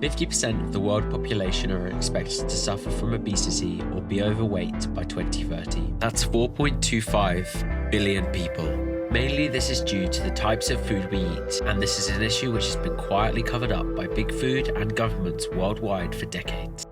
50% of the world population are expected to suffer from obesity or be overweight by 2030. That's 4.25 billion people. Mainly this is due to the types of food we eat, and this is an issue which has been quietly covered up by big food and governments worldwide for decades.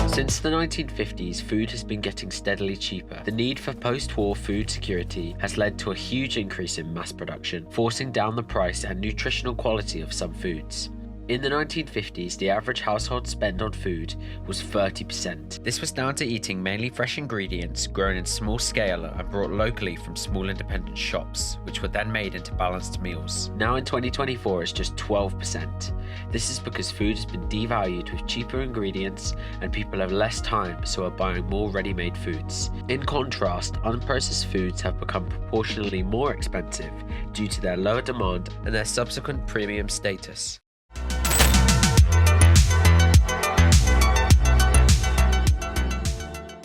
Since the 1950s, food has been getting steadily cheaper. The need for post-war food security has led to a huge increase in mass production, forcing down the price and nutritional quality of some foods. In the 1950s, the average household spend on food was 30%. This was down to eating mainly fresh ingredients grown in small scale and brought locally from small independent shops, which were then made into balanced meals. Now in 2024, it's just 12%. This is because food has been devalued with cheaper ingredients and people have less time, so are buying more ready-made foods. In contrast, unprocessed foods have become proportionally more expensive due to their lower demand and their subsequent premium status.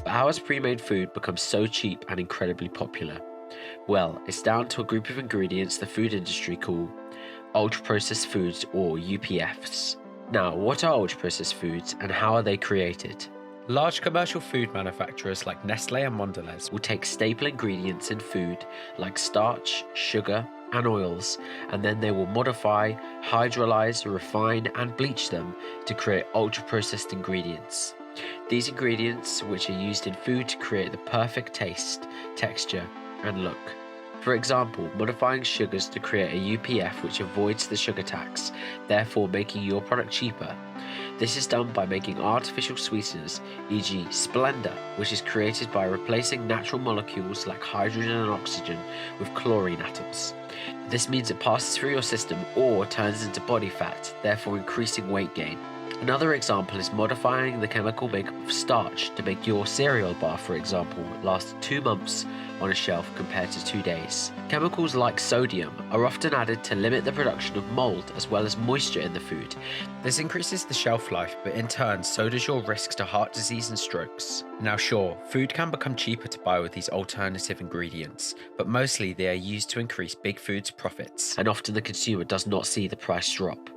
But how has pre-made food become so cheap and incredibly popular? Well, it's down to a group of ingredients the food industry call ultra-processed foods, or UPFs. Now, what are ultra-processed foods and how are they created? Large commercial food manufacturers like Nestle and Mondelez will take staple ingredients in food like starch, sugar, and oils, and then they will modify, hydrolyze, refine, and bleach them to create ultra-processed ingredients. These ingredients, which are used in food to create the perfect taste, texture, and look. For example, modifying sugars to create a UPF which avoids the sugar tax, therefore making your product cheaper. This is done by making artificial sweeteners, e.g. Splenda, which is created by replacing natural molecules like hydrogen and oxygen with chlorine atoms. This means it passes through your system or turns into body fat, therefore increasing weight gain. Another example is modifying the chemical makeup of starch to make your cereal bar, for example, last 2 months on a shelf compared to 2 days. Chemicals like sodium are often added to limit the production of mold as well as moisture in the food. This increases the shelf life, but in turn so does your risk to heart disease and strokes. Now sure, food can become cheaper to buy with these alternative ingredients, but mostly they are used to increase big food's profits, and often the consumer does not see the price drop.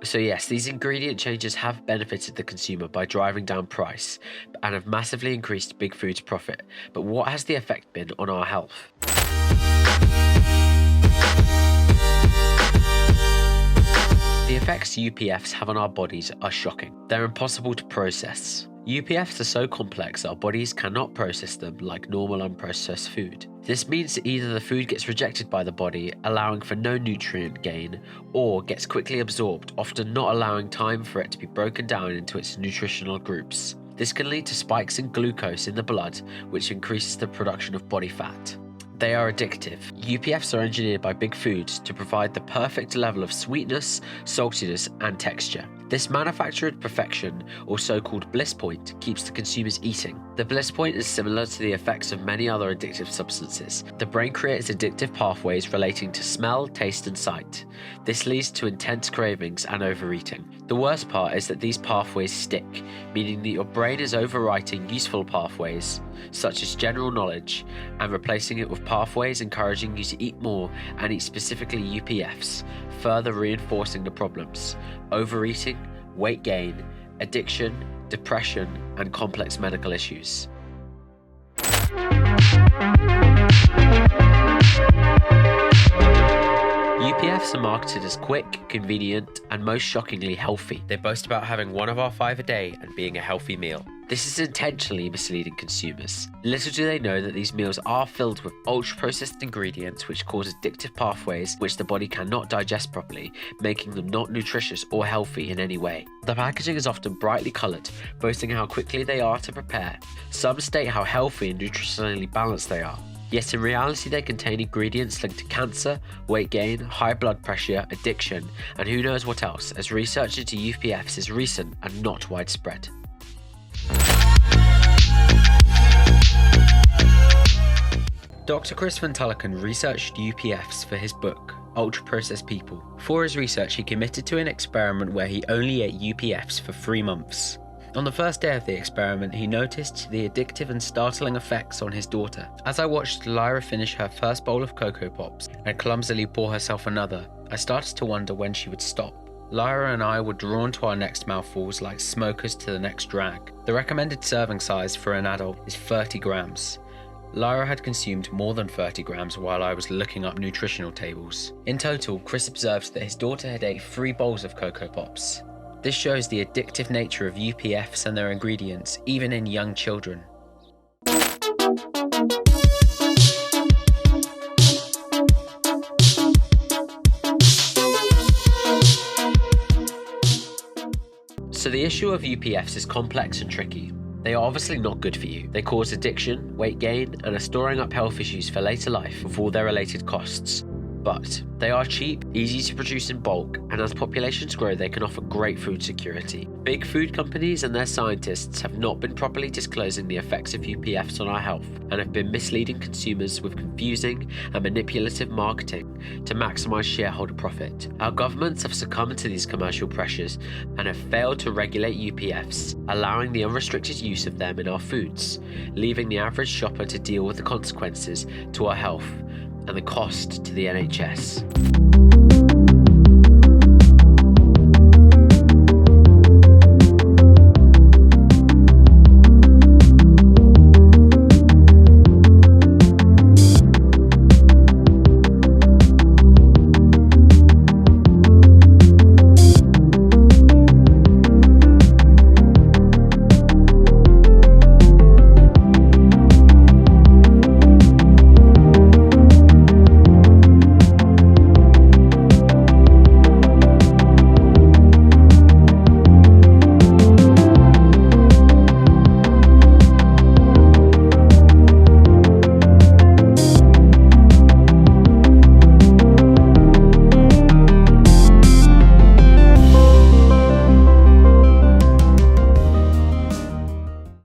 So yes, these ingredient changes have benefited the consumer by driving down price and have massively increased big food's profit, but what has the effect been on our health? The effects UPFs have on our bodies are shocking. They're impossible to process. UPFs are so complex that our bodies cannot process them like normal unprocessed food. This means that either the food gets rejected by the body, allowing for no nutrient gain, or gets quickly absorbed, often not allowing time for it to be broken down into its nutritional groups. This can lead to spikes in glucose in the blood, which increases the production of body fat. They are addictive. UPFs are engineered by big foods to provide the perfect level of sweetness, saltiness, and texture. This manufactured perfection, or so-called bliss point, keeps the consumers eating. The bliss point is similar to the effects of many other addictive substances. The brain creates addictive pathways relating to smell, taste, and sight. This leads to intense cravings and overeating. The worst part is that these pathways stick, meaning that your brain is overwriting useful pathways, such as general knowledge, and replacing it with pathways encouraging you to eat more and eat specifically UPFs, further reinforcing the problems: overeating, weight gain, addiction, depression, and complex medical issues. UPFs are marketed as quick, convenient, and most shockingly healthy. They boast about having 1 of our 5 a day and being a healthy meal. This is intentionally misleading consumers. Little do they know that these meals are filled with ultra-processed ingredients which cause addictive pathways which the body cannot digest properly, making them not nutritious or healthy in any way. The packaging is often brightly coloured, boasting how quickly they are to prepare. Some state how healthy and nutritionally balanced they are. Yet in reality they contain ingredients linked to cancer, weight gain, high blood pressure, addiction, and who knows what else, as research into UPFs is recent and not widespread. Dr. Chris Van Tulleken researched UPFs for his book, Ultra-Processed People. For his research, he committed to an experiment where he only ate UPFs for 3 months. On the first day of the experiment, he noticed the addictive and startling effects on his daughter. As I watched Lyra finish her first bowl of Cocoa Pops and clumsily pour herself another, I started to wonder when she would stop. Lyra and I were drawn to our next mouthfuls like smokers to the next drag. The recommended serving size for an adult is 30 grams. Lyra had consumed more than 30 grams while I was looking up nutritional tables. In total, Chris observed that his daughter had ate 3 bowls of Cocoa Pops. This shows the addictive nature of UPFs and their ingredients, even in young children. So the issue of UPFs is complex and tricky. They are obviously not good for you. They cause addiction, weight gain, and are storing up health issues for later life with all their related costs. But they are cheap, easy to produce in bulk, and as populations grow, they can offer great food security. Big food companies and their scientists have not been properly disclosing the effects of UPFs on our health and have been misleading consumers with confusing and manipulative marketing to maximize shareholder profit. Our governments have succumbed to these commercial pressures and have failed to regulate UPFs, allowing the unrestricted use of them in our foods, leaving the average shopper to deal with the consequences to our health and the cost to the NHS.